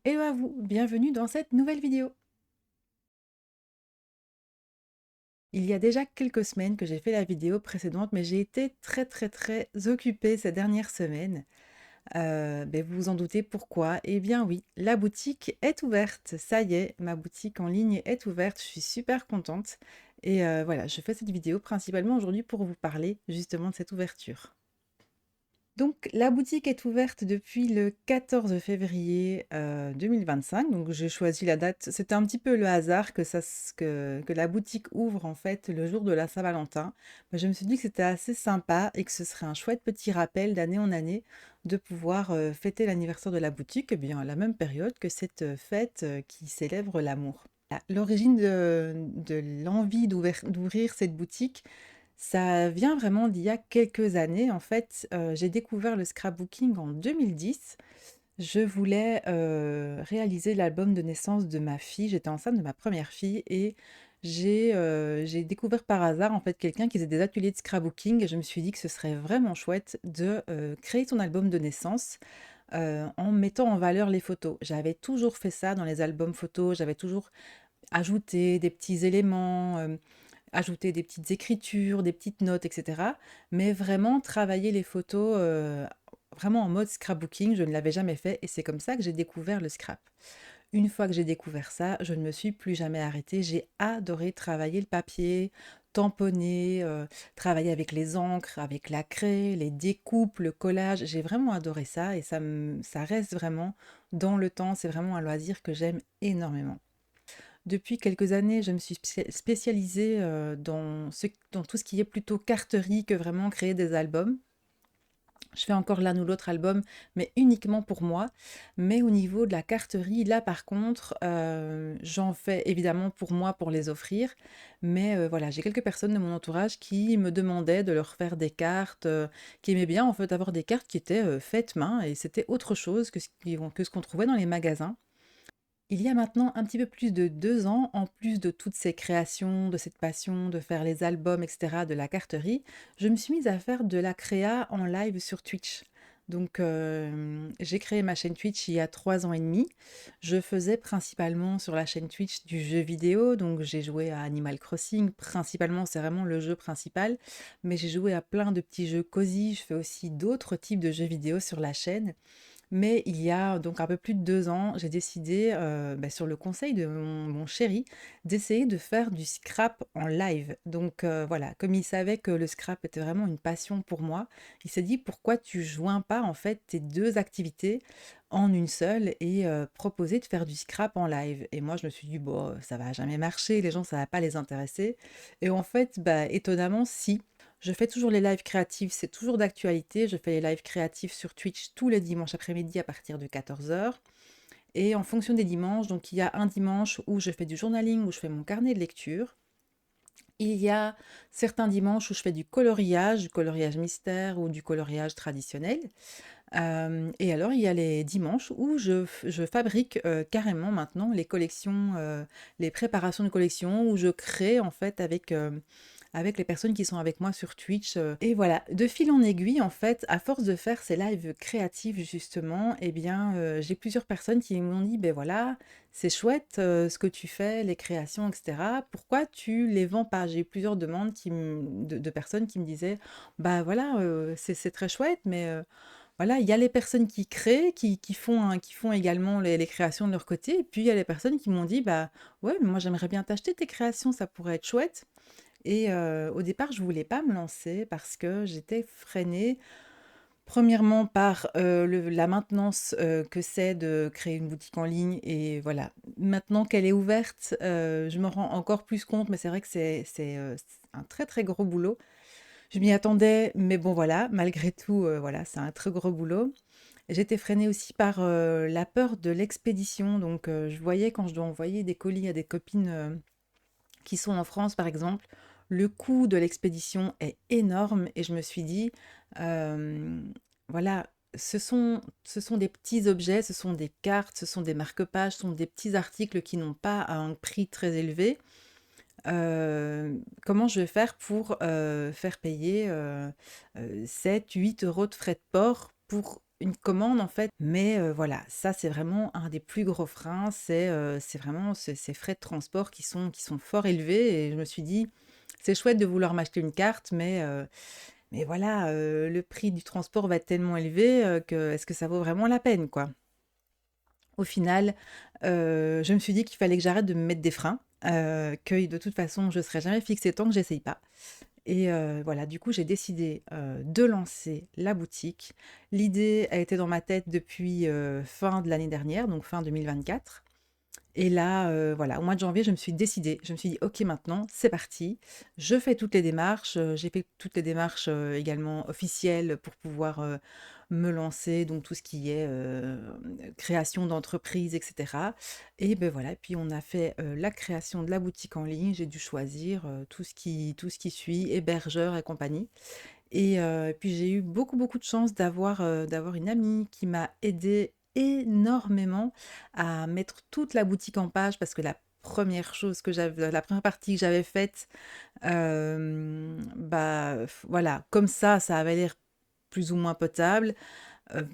Hello à vous, bienvenue dans cette nouvelle vidéo. Il y a déjà quelques semaines que j'ai fait la vidéo précédente, mais j'ai été très occupée ces dernières semaines. Vous vous en doutez pourquoi. Eh bien oui, la boutique est ouverte. Ça y est, ma boutique en ligne est ouverte. Je suis super contente. Et voilà, je fais cette vidéo principalement aujourd'hui pour vous parler justement de cette ouverture. Donc la boutique est ouverte depuis le 14 février, 2025, donc j'ai choisi la date. C'était un petit peu le hasard que la boutique ouvre en fait le jour de la Saint-Valentin. Mais je me suis dit que c'était assez sympa et que ce serait un chouette petit rappel d'année en année de pouvoir, fêter l'anniversaire de la boutique, eh bien à la même période que cette, fête, qui célèbre l'amour. L'origine de l'envie d'ouvrir cette boutique, ça vient vraiment d'il y a quelques années. En fait, j'ai découvert le scrapbooking en 2010. Je voulais, réaliser l'album de naissance de ma fille. J'étais enceinte de ma première fille et j'ai découvert par hasard, en fait, quelqu'un qui faisait des ateliers de scrapbooking et je me suis dit que ce serait vraiment chouette de, créer son album de naissance, en mettant en valeur les photos. J'avais toujours fait ça dans les albums photos, j'avais toujours ajouté des petits éléments, ajouter des petites écritures, des petites notes, etc. Mais vraiment travailler les photos vraiment en mode scrapbooking, je ne l'avais jamais fait et c'est comme ça que j'ai découvert le scrap. Une fois que j'ai découvert ça, je ne me suis plus jamais arrêtée. J'ai adoré travailler le papier, tamponner, travailler avec les encres, avec la craie, les découpes, le collage. J'ai vraiment adoré ça et ça reste vraiment dans le temps. C'est vraiment un loisir que j'aime énormément. Depuis quelques années, je me suis spécialisée dans tout ce qui est plutôt carterie que vraiment créer des albums. Je fais encore l'un ou l'autre album, mais uniquement pour moi. Mais au niveau de la carterie, là par contre, j'en fais évidemment pour moi, pour les offrir. Mais voilà, j'ai quelques personnes de mon entourage qui me demandaient de leur faire des cartes, qui aimaient bien en fait avoir des cartes qui étaient faites main et c'était autre chose que ce qu'on trouvait dans les magasins. Il y a maintenant un petit peu plus de 2 ans, en plus de toutes ces créations, de cette passion de faire les albums et cetera, de la carterie, je me suis mise à faire de la créa en live sur Twitch. Donc, j'ai créé ma chaîne Twitch il y a 3 ans et demi. Je faisais principalement sur la chaîne Twitch du jeu vidéo, donc j'ai joué à Animal Crossing, principalement, c'est vraiment le jeu principal, mais j'ai joué à plein de petits jeux cosy. Je fais aussi d'autres types de jeux vidéo sur la chaîne mais il y a donc un peu plus de 2 ans, j'ai décidé, sur le conseil de mon chéri, d'essayer de faire du scrap en live. Donc voilà, comme il savait que le scrap était vraiment une passion pour moi, il s'est dit: «Pourquoi tu joins pas en fait tes 2 activités en une seule et proposer de faire du scrap en live?» Et moi je me suis dit: «Bon, ça va jamais marcher, les gens ça va pas les intéresser» et en fait, bah, étonnamment si. Je fais toujours les lives créatifs, c'est toujours d'actualité. Je fais les lives créatifs sur Twitch tous les dimanches après-midi à partir de 14 heures. Et en fonction des dimanches, donc il y a un dimanche où je fais du journaling, où je fais mon carnet de lecture. Il y a certains dimanches où je fais du coloriage mystère ou du coloriage traditionnel. Et alors il y a les dimanches où je fabrique carrément maintenant les collections, les préparations de collections, où je crée en fait avec les personnes qui sont avec moi sur Twitch. Et voilà, de fil en aiguille, en fait, à force de faire ces lives créatifs, justement, eh bien, j'ai plusieurs personnes qui m'ont dit, ben voilà, c'est chouette ce que tu fais, les créations, etc. Pourquoi tu les vends pas? J'ai eu plusieurs demandes de personnes qui me disaient, bah voilà, c'est très chouette, mais voilà, il y a les personnes qui créent, qui font également les créations de leur côté, et puis il y a les personnes qui m'ont dit, bah ouais, mais moi j'aimerais bien t'acheter tes créations, ça pourrait être chouette. Et au départ, je voulais pas me lancer parce que j'étais freinée, premièrement par, la maintenance, que c'est de créer une boutique en ligne et voilà. Maintenant qu'elle est ouverte, je me rends encore plus compte, mais c'est vrai que c'est un très gros boulot. Je m'y attendais, mais bon voilà, malgré tout, voilà, c'est un très gros boulot. J'étais freinée aussi par, la peur de l'expédition, donc je voyais quand je dois envoyer des colis à des copines, qui sont en France, par exemple, le coût de l'expédition est énorme et je me suis dit, voilà, ce sont des petits objets, ce sont des cartes, ce sont des marque-pages, ce sont des petits articles qui n'ont pas un prix très élevé. Comment je vais faire pour faire payer 7, 8 € de frais de port pour une commande en fait. Mais voilà, ça c'est vraiment un des plus gros freins, c'est vraiment ces frais de transport qui sont fort élevés et je me suis dit: «C'est chouette de vouloir m'acheter une carte, mais voilà, le prix du transport va être tellement élevé, que est-ce que ça vaut vraiment la peine, quoi?» Au final, je me suis dit qu'il fallait que j'arrête de me mettre des freins, que de toute façon je serai jamais fixée tant que j'essaye pas. Et voilà, du coup, j'ai décidé, de lancer la boutique. L'idée a été dans ma tête depuis, fin de l'année dernière, donc fin 2024. Et là, voilà, au mois de janvier, je me suis décidée. Je me suis dit: «OK, maintenant, c'est parti». Je fais toutes les démarches, j'ai fait toutes les démarches, également officielles pour pouvoir, me lancer, donc tout ce qui est, création d'entreprise et cetera. Et beh, voilà, puis on a fait, la création de la boutique en ligne. J'ai dû choisir, tout ce qui suit, hébergeur et compagnie. Et puis j'ai eu beaucoup, beaucoup de chance d'avoir une amie qui m'a aidée énormément à mettre toute la boutique en page parce que la première partie que j'avais faite, bah, voilà, comme ça avait l'air plus ou moins potable.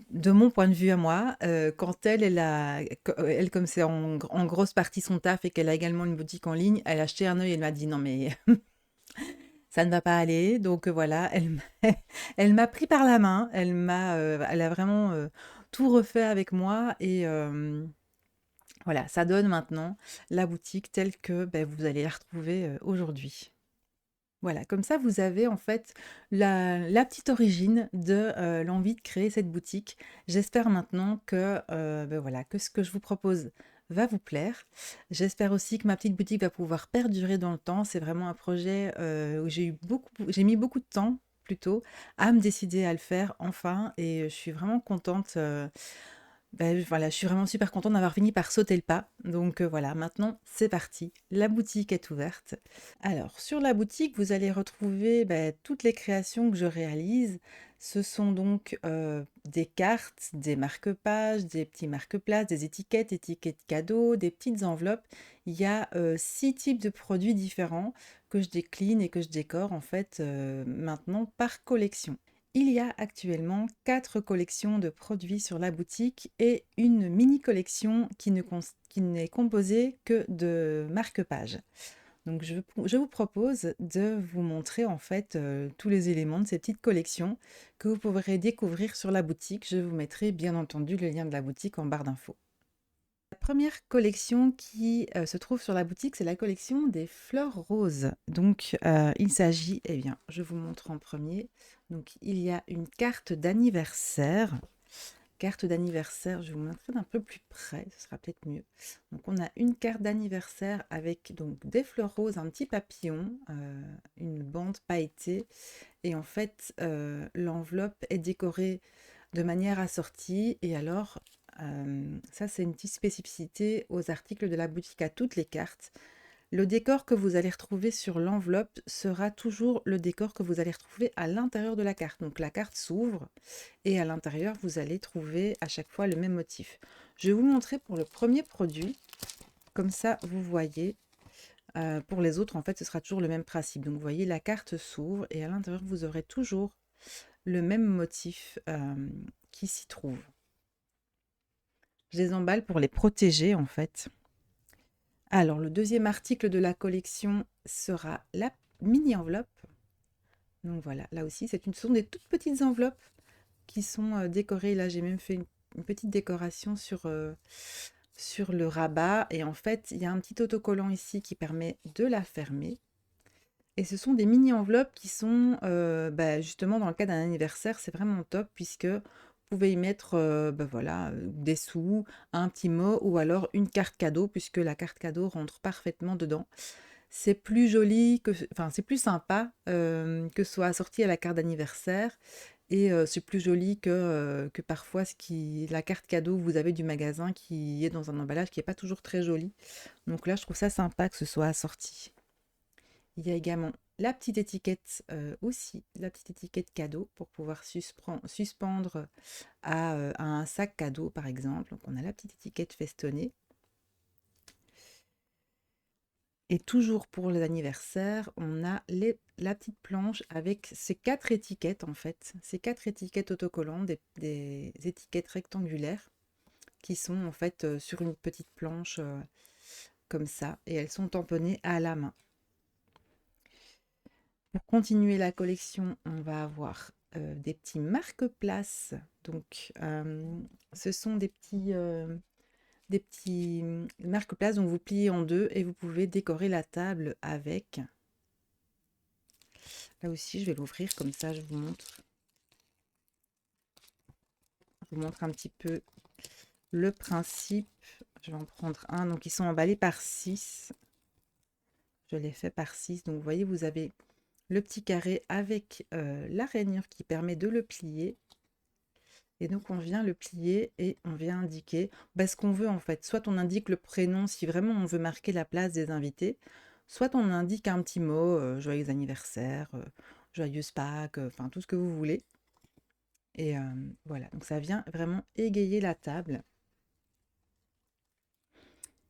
De mon point de vue à moi, quand elle, comme c'est en grosse partie son taf et qu'elle a également une boutique en ligne, elle a jeté un œil et elle m'a dit: «Non mais ça ne va pas aller». Donc voilà, elle m'a elle m'a pris par la main, elle a vraiment, tout refait avec moi et voilà, ça donne maintenant la boutique telle que, beh, vous allez la retrouver, aujourd'hui. Voilà, comme ça vous avez en fait la petite origine de, l'envie de créer cette boutique. J'espère maintenant que, beh, voilà, que ce que je vous propose va vous plaire. J'espère aussi que ma petite boutique va pouvoir perdurer dans le temps. C'est vraiment un projet, où j'ai mis beaucoup de temps plutôt à me décider à le faire enfin et je suis vraiment contente, voilà, je suis vraiment super contente d'avoir fini par sauter le pas. Donc, voilà, maintenant c'est parti, la boutique est ouverte. Alors, sur la boutique, vous allez retrouver toutes les créations que je réalise. Ce sont donc des cartes, des marque-pages, des petits marque-places, des étiquettes, étiquettes cadeaux, des petites enveloppes. Il y a 6 types de produits différents que je décline et que je décore en fait maintenant par collection. Il y a actuellement 4 collections de produits sur la boutique et une mini collection qui n'est composée que de marque-pages. Donc je vous propose de vous montrer en fait, tous les éléments de ces petites collections que vous pourrez découvrir sur la boutique. Je vous mettrai bien entendu le lien de la boutique en barre d'infos. La première collection qui, se trouve sur la boutique, c'est la collection des fleurs roses. Donc, il s'agit eh bien, je vous montre en premier. Donc il y a une carte d'anniversaire, je vais vous montrer d'un peu plus près, ce sera peut-être mieux. Donc on a une carte d'anniversaire avec donc des fleurs roses, un petit papillon, une bande pailletée et en fait, l'enveloppe est décorée de manière assortie et alors, ça c'est une petite spécificité aux articles de la boutique, à toutes les cartes. Le décor que vous allez retrouver sur l'enveloppe sera toujours le décor que vous allez retrouver à l'intérieur de la carte. Donc la carte s'ouvre et à l'intérieur, vous allez trouver à chaque fois le même motif. Je vais vous montrer pour le premier produit, comme ça vous voyez. Pour les autres, en fait, ce sera toujours le même principe. Donc vous voyez, la carte s'ouvre et à l'intérieur, vous aurez toujours le même motif qui s'y trouve. Je les emballe pour les protéger, en fait. Alors, le deuxième article de la collection sera la mini enveloppe. Donc voilà, là aussi, ce sont des toutes petites enveloppes qui sont décorées. Là, j'ai même fait une petite décoration sur le rabat. Et en fait, il y a un petit autocollant ici qui permet de la fermer. Et ce sont des mini enveloppes qui sont justement dans le cas d'un anniversaire, c'est vraiment top puisque vous pouvez y mettre voilà, des sous, un petit mot ou alors une carte cadeau puisque la carte cadeau rentre parfaitement dedans. C'est plus joli enfin c'est plus sympa que ce soit assorti à la carte d'anniversaire et c'est plus joli que parfois la carte cadeau que vous avez du magasin qui est dans un emballage qui est pas toujours très joli. Donc là, je trouve ça sympa que ce soit assorti. Il y a également la petite étiquette aussi, la petite étiquette cadeau pour pouvoir suspendre à un sac cadeau par exemple. Donc on a la petite étiquette festonnée. Et toujours pour les anniversaires, on a la petite planche avec ces 4 étiquettes en fait, ces 4 étiquettes autocollantes, des étiquettes rectangulaires qui sont en fait sur une petite planche comme ça et elles sont tamponnées à la main. Pour continuer la collection, on va avoir des petits marque-places. Donc, ce sont des petits marque-places dont vous pliez en deux et vous pouvez décorer la table avec. Là aussi, je vais l'ouvrir comme ça, je vous montre un petit peu le principe. Je vais en prendre un. Donc, ils sont emballés par 6. Je l'ai fait par 6. Donc, vous voyez, vous avez le petit carré avec la rainure qui permet de le plier. Et donc, on vient le plier et on vient indiquer ce qu'on veut en fait. Soit on indique le prénom si vraiment on veut marquer la place des invités, soit on indique un petit mot, joyeux anniversaire, joyeuse Pâques, enfin tout ce que vous voulez. Et voilà, donc ça vient vraiment égayer la table.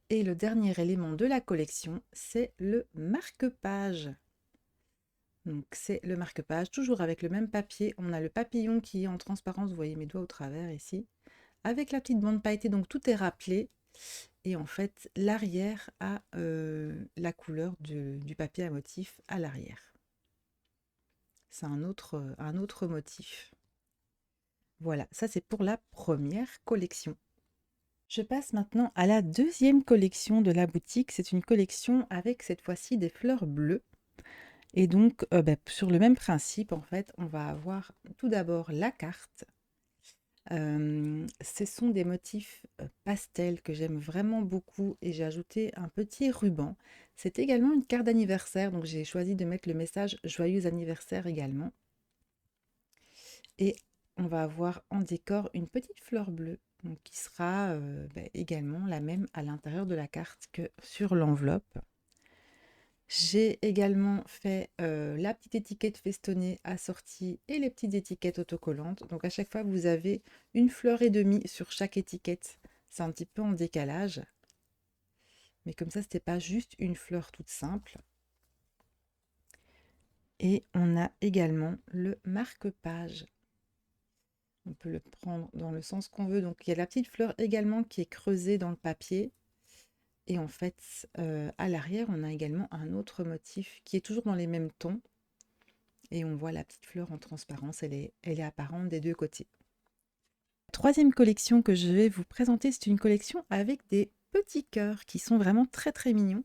Et le dernier élément de la collection, c'est le marque-page. Donc c'est le marque-page, toujours avec le même papier. On a le papillon qui est en transparence, vous voyez mes doigts au travers ici, avec la petite bande pailletée, donc tout est rappelé. Et en fait, l'arrière a la couleur du papier à motif à l'arrière. C'est un autre motif. Voilà, ça c'est pour la première collection. Je passe maintenant à la deuxième collection de la boutique. C'est une collection avec cette fois-ci des fleurs bleues. Et donc, sur le même principe, en fait, on va avoir tout d'abord la carte. Ce sont des motifs pastels que j'aime vraiment beaucoup et j'ai ajouté un petit ruban. C'est également une carte d'anniversaire, donc j'ai choisi de mettre le message joyeux anniversaire également. Et on va avoir en décor une petite fleur bleue, donc qui sera également la même à l'intérieur de la carte que sur l'enveloppe. J'ai également fait la petite étiquette festonnée assortie et les petites étiquettes autocollantes. Donc à chaque fois, vous avez une fleur et demie sur chaque étiquette. C'est un petit peu en décalage. Mais comme ça, c'était pas juste une fleur toute simple. Et on a également le marque-page. On peut le prendre dans le sens qu'on veut. Donc il y a la petite fleur également qui est creusée dans le papier. Et en fait, à l'arrière, on a également un autre motif qui est toujours dans les mêmes tons. Et on voit la petite fleur en transparence, elle est apparente des deux côtés. La troisième collection que je vais vous présenter, c'est une collection avec des petits cœurs qui sont vraiment très très mignons.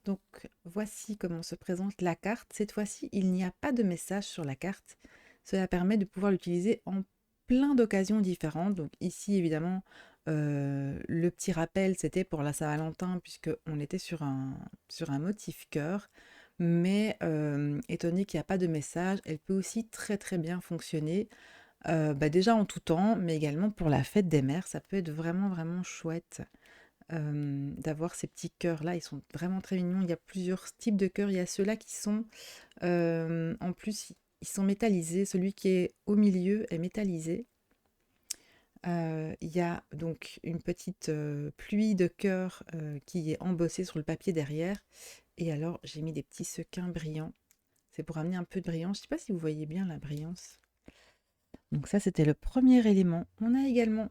Donc voici comment se présente la carte. Cette fois-ci, il n'y a pas de message sur la carte. Cela permet de pouvoir l'utiliser en plein d'occasions différentes. Donc ici, évidemment, le petit rappel, c'était pour la Saint-Valentin, puisqu'on était sur un motif cœur. Mais étant donné qu'il n'y a pas de message, elle peut aussi très très bien fonctionner. Déjà en tout temps, mais également pour la fête des mères, ça peut être vraiment vraiment chouette d'avoir ces petits cœurs-là. Ils sont vraiment très mignons. Il y a plusieurs types de cœurs. Il y a ceux-là qui sont, en plus, ils sont métallisés. Celui qui est au milieu est métallisé. Il y a donc une petite pluie de cœurs qui est embossée sur le papier derrière. Et alors, j'ai mis des petits sequins brillants. C'est pour amener un peu de brillance. Je ne sais pas si vous voyez bien la brillance. Donc ça, c'était le premier élément. On a également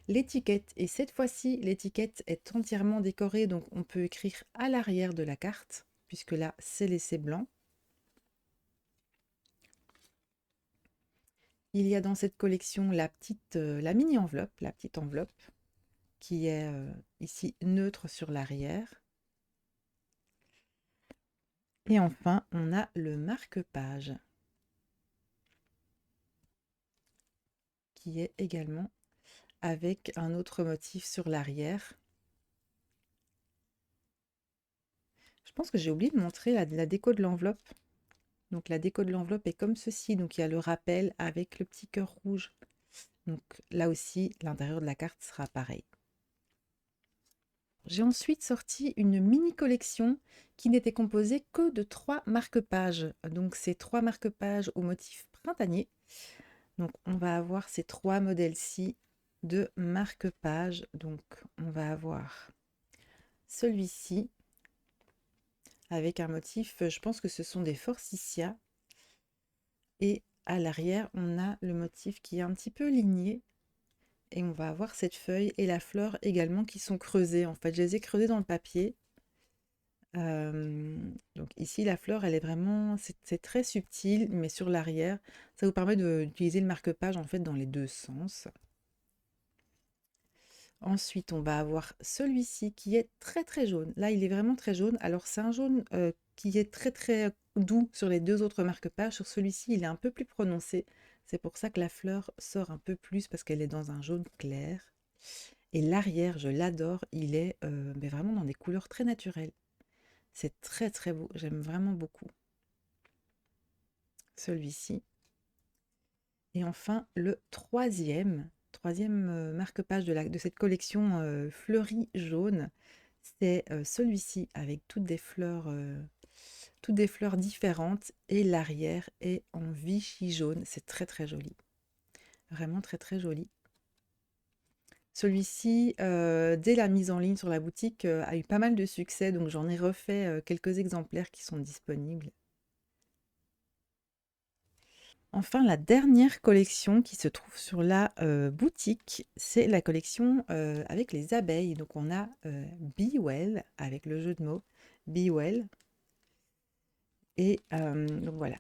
l'étiquette. Et cette fois-ci, l'étiquette est entièrement décorée. Donc on peut écrire à l'arrière de la carte, puisque là, c'est laissé blanc. Il y a dans cette collection la mini enveloppe, la petite enveloppe, qui est ici neutre sur l'arrière. Et enfin, on a le marque-page, qui est également avec un autre motif sur l'arrière. Je pense que j'ai oublié de montrer la déco de l'enveloppe. Donc la déco de l'enveloppe est comme ceci. Donc il y a le rappel avec le petit cœur rouge. Donc là aussi, l'intérieur de la carte sera pareil. J'ai ensuite sorti une mini collection qui n'était composée que de 3 marque-pages. Donc ces 3 marque-pages au motif printanier. Donc on va avoir ces 3 modèles-ci de marque-pages. Donc on va avoir celui-ci avec un motif, je pense que ce sont des forsythias. Et à l'arrière, on a le motif qui est un petit peu ligné. Et on va avoir cette feuille et la fleur également qui sont creusées. En fait, je les ai creusées dans le papier. Donc ici, la fleur, elle est vraiment, c'est très subtil, mais sur l'arrière, ça vous permet d'utiliser le marque-page en fait dans les deux sens. Ensuite, on va avoir celui-ci qui est très très jaune. Là, il est vraiment très jaune. Alors, c'est un jaune qui est très très doux sur les deux autres marque-pages. Sur celui-ci, il est un peu plus prononcé. C'est pour ça que la fleur sort un peu plus parce qu'elle est dans un jaune clair. Et l'arrière, je l'adore. Il est mais vraiment dans des couleurs très naturelles. C'est très très beau. J'aime vraiment beaucoup celui-ci. Et enfin, le troisième marque-page de cette collection fleurie jaune, c'est celui-ci avec toutes des fleurs différentes et l'arrière est en Vichy jaune. C'est très très joli. Vraiment très très joli. Celui-ci, dès la mise en ligne sur la boutique, a eu pas mal de succès, donc j'en ai refait quelques exemplaires qui sont disponibles. Enfin, la dernière collection qui se trouve sur la boutique, c'est la collection avec les abeilles. Donc on a Be Well, avec le jeu de mots, Be Well. Et donc voilà,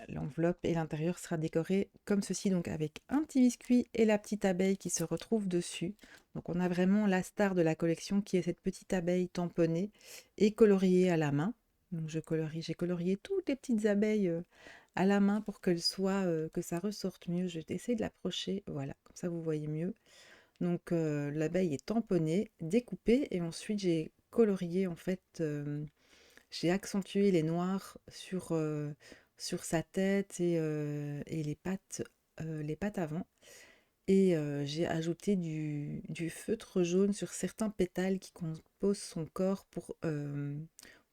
l'enveloppe et l'intérieur sera décoré comme ceci, donc avec un petit biscuit et la petite abeille qui se retrouve dessus. Donc on a vraiment la star de la collection qui est cette petite abeille tamponnée et coloriée à la main. Donc j'ai colorié toutes les petites abeilles à la main pour que ça ressorte mieux. Je vais essayer de l'approcher, voilà, comme ça vous voyez mieux. Donc l'abeille est tamponnée, découpée et ensuite j'ai colorié en fait. J'ai accentué les noirs sur sa tête et les pattes avant. Et j'ai ajouté du feutre jaune sur certains pétales qui composent son corps pour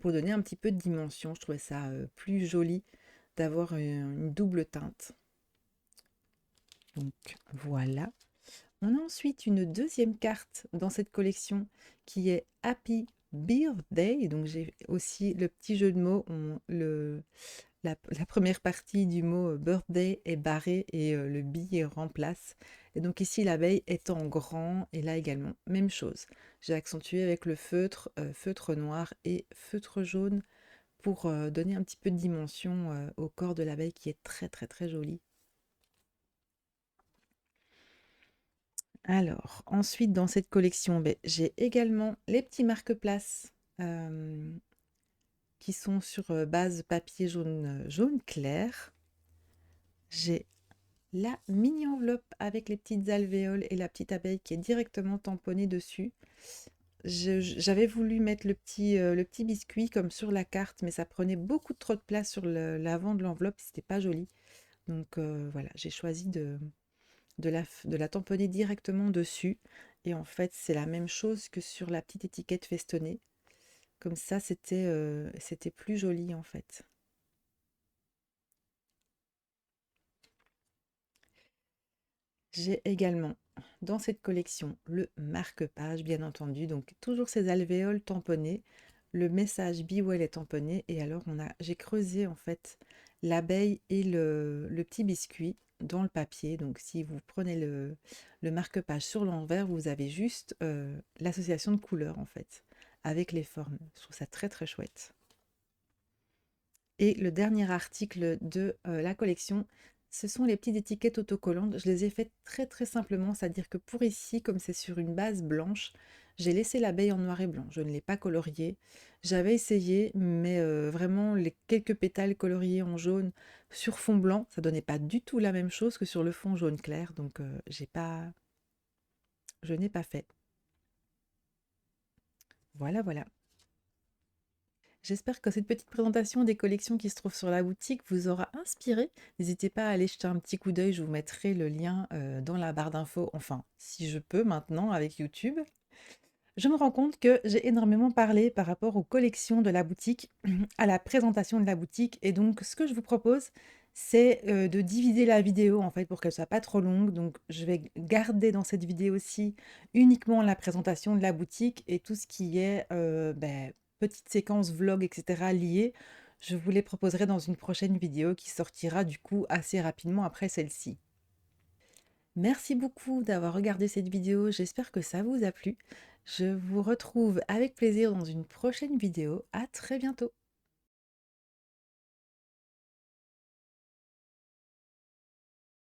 donner un petit peu de dimension. Je trouvais ça plus joli d'avoir une double teinte. Donc voilà. On a ensuite une deuxième carte dans cette collection qui est Happy Birthday. Donc j'ai aussi le petit jeu de mots. La première partie du mot birthday est barrée et le bee remplace. Et donc ici l'abeille est en grand et là également même chose. J'ai accentué avec le feutre, feutre noir et feutre jaune pour donner un petit peu de dimension au corps de l'abeille qui est très très très joli. Alors, ensuite, dans cette collection, ben, j'ai également les petits marque-places qui sont sur base papier jaune clair. J'ai la mini enveloppe avec les petites alvéoles et la petite abeille qui est directement tamponnée dessus. J'avais voulu mettre le petit biscuit comme sur la carte, mais ça prenait beaucoup trop de place sur l'avant de l'enveloppe, c'était pas joli. Donc voilà, j'ai choisi de la tamponner directement dessus. Et en fait, c'est la même chose que sur la petite étiquette festonnée. Comme ça, c'était plus joli en fait. J'ai également dans cette collection le marque-page, bien entendu. Donc toujours ces alvéoles tamponnées. Le message Be Well est tamponné. Et alors, j'ai creusé en fait l'abeille et le petit biscuit dans le papier. Donc si vous prenez le marque-page sur l'envers, vous avez juste l'association de couleurs en fait avec les formes. Je trouve ça très très chouette. Et le dernier article de la collection, ce sont les petites étiquettes autocollantes. Je les ai faites très très simplement, c'est-à-dire que pour ici, comme c'est sur une base blanche, j'ai laissé l'abeille en noir et blanc. Je ne l'ai pas coloriée. J'avais essayé, mais vraiment les quelques pétales coloriés en jaune sur fond blanc, ça donnait pas du tout la même chose que sur le fond jaune clair. Donc je n'ai pas fait. Voilà, voilà. J'espère que cette petite présentation des collections qui se trouvent sur la boutique vous aura inspiré. N'hésitez pas à aller jeter un petit coup d'œil, je vous mettrai le lien dans la barre d'infos, enfin, si je peux maintenant avec YouTube. Je me rends compte que j'ai énormément parlé par rapport aux collections de la boutique, à la présentation de la boutique, et donc ce que je vous propose, c'est de diviser la vidéo en fait pour qu'elle soit pas trop longue. Donc je vais garder dans cette vidéo-ci uniquement la présentation de la boutique et tout ce qui est petites séquences vlog, etc. liées, je vous les proposerai dans une prochaine vidéo qui sortira du coup assez rapidement après celle-ci. Merci beaucoup d'avoir regardé cette vidéo, j'espère que ça vous a plu. Je vous retrouve avec plaisir dans une prochaine vidéo. À très bientôt.